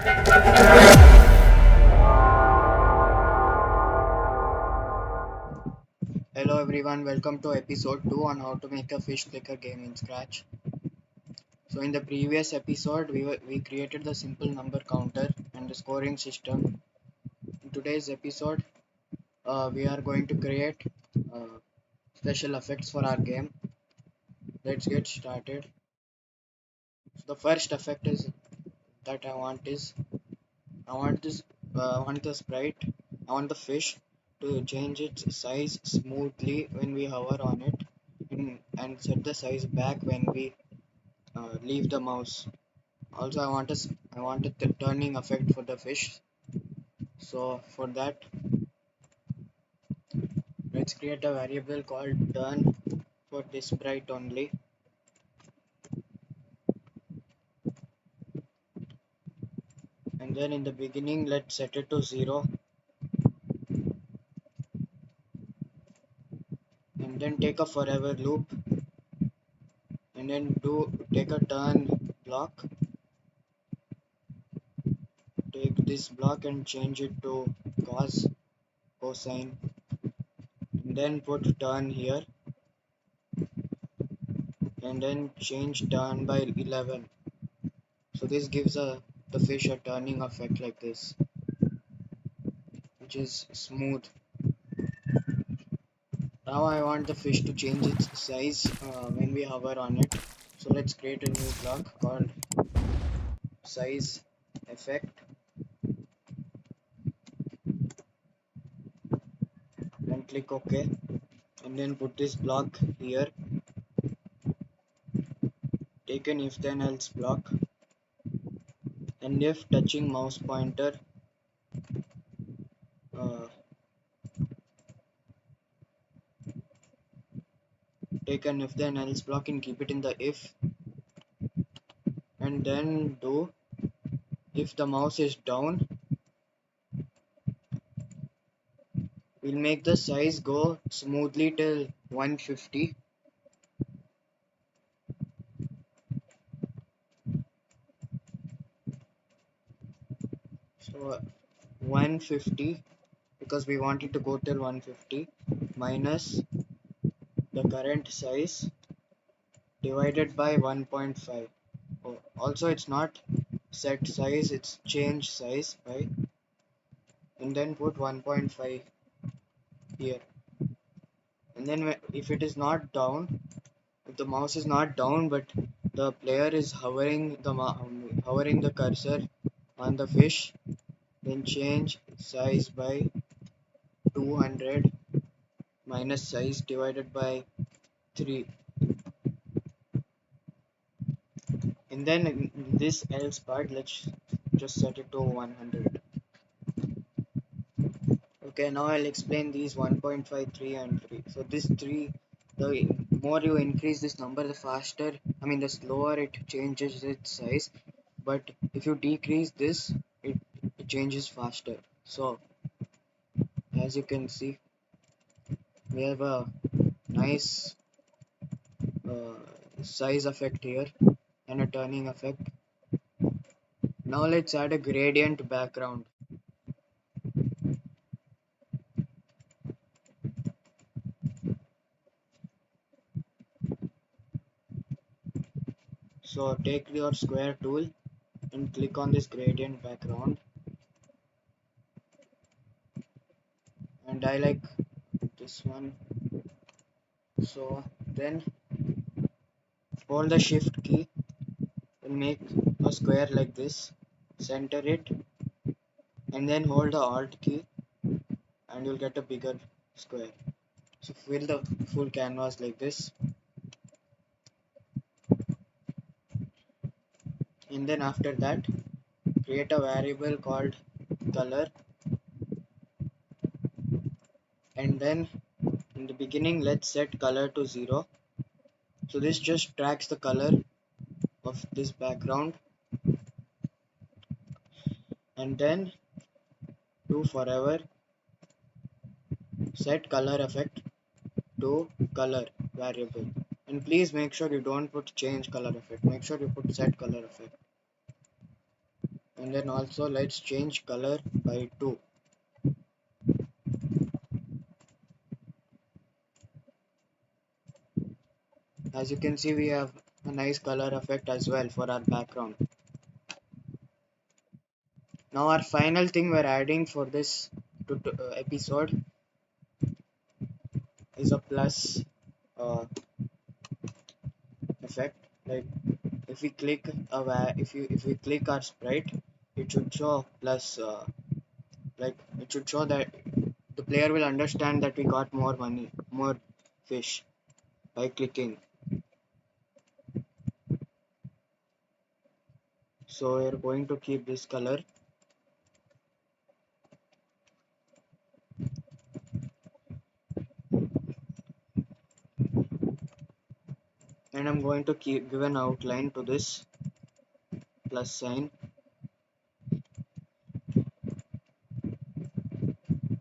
Hello everyone, welcome to episode 2 on how to make a fish clicker game in Scratch. So in the previous episode, we created the simple number counter and the scoring system. In today's episode, we are going to create uh, special effects for our game. Let's get started. So the first effect is that I want this I want the sprite, I want the fish to change its size smoothly when we hover on it and set the size back when we leave the mouse. Also, I want a turning effect for the fish. So for that, let's create a variable called turn for this sprite only. And then in the beginning, let's set it to 0. And then take a forever loop. And then take a turn block. Take this block and change it to cosine. And then put turn here. And then change turn by 11. So this gives the fish a turning effect like this, which is smooth. Now I want the fish to change its size when we hover on it. So let's create a new block called size effect and click OK. And then put this block here. Take an if then else block. And if touching mouse pointer, uh, take an if then else block and keep it in the if. And then do if the mouse is down, we'll make the size go smoothly till 150. So 150, because we want it to go till 150, minus the current size divided by 1.5. Oh, also it's not set size, it's change size by, and then put 1.5 here. And then if it is not down, if the mouse is not down but the player is hovering the cursor on the fish, then change size by 200 minus size divided by 3. And then in this else part, let's just set it to 100. Okay, now I'll explain these 1.53 and 3. So this 3, the more you increase this number, the faster, the slower it changes its size. But if you decrease this, it changes faster. So as you can see, we have a nice size effect here and a turning effect. Now let's add a gradient background. So take your square tool and click on this gradient background, and I like this one. So then hold the shift key and make a square like this, center it, and then hold the alt key and you'll get a bigger square. So fill the full canvas like this, and then after that create a variable called color, and then in the beginning let's set color to 0. So this just tracks the color of this background, and then do forever set color effect to color variable. And please make sure you don't put change color effect, make sure you put set color effect. And then also let's change color by 2. As you can see, we have a nice color effect as well for our background. Now our final thing we're adding for this episode is a plus effect. Like if we click if we click our sprite, it should show plus like it should show that the player will understand that we got more money, more fish by clicking. So we're going to keep this color, and I'm going to keep give an outline to this plus sign,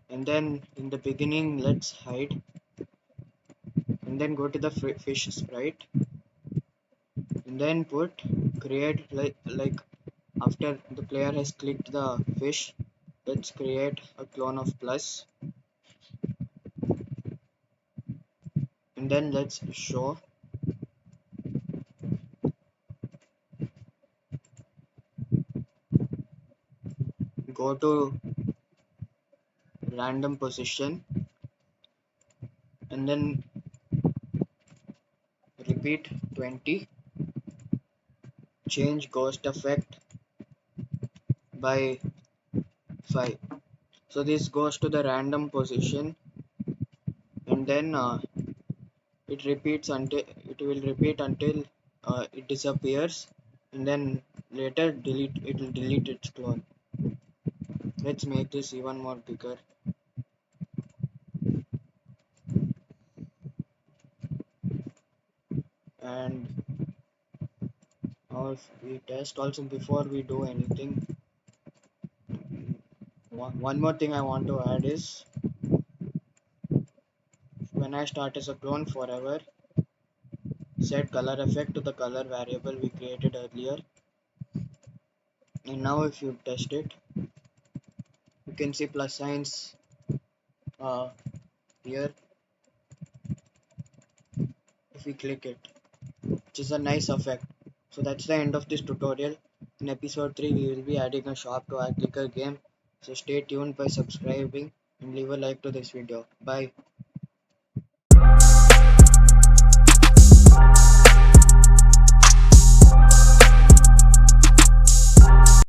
and then in the beginning let's hide, and then go to the fish sprite, and then put create like after the player has clicked the fish, let's create a clone of plus, and then let's show, go to random position, and then repeat 20, change ghost effect by 5. So this goes to the random position, and then it will repeat until it disappears, and then later it will delete its clone. Let's make this even more bigger, and now if we test also before we do anything, one more thing I want to add is when I start as a clone forever, set color effect to the color variable we created earlier, and now if you test it, you can see plus signs uh, here if we click it, which is a nice effect. So that's the end of this tutorial. In episode 3 we will be adding a shop to our clicker game, so stay tuned by subscribing and leave a like to this video. Bye.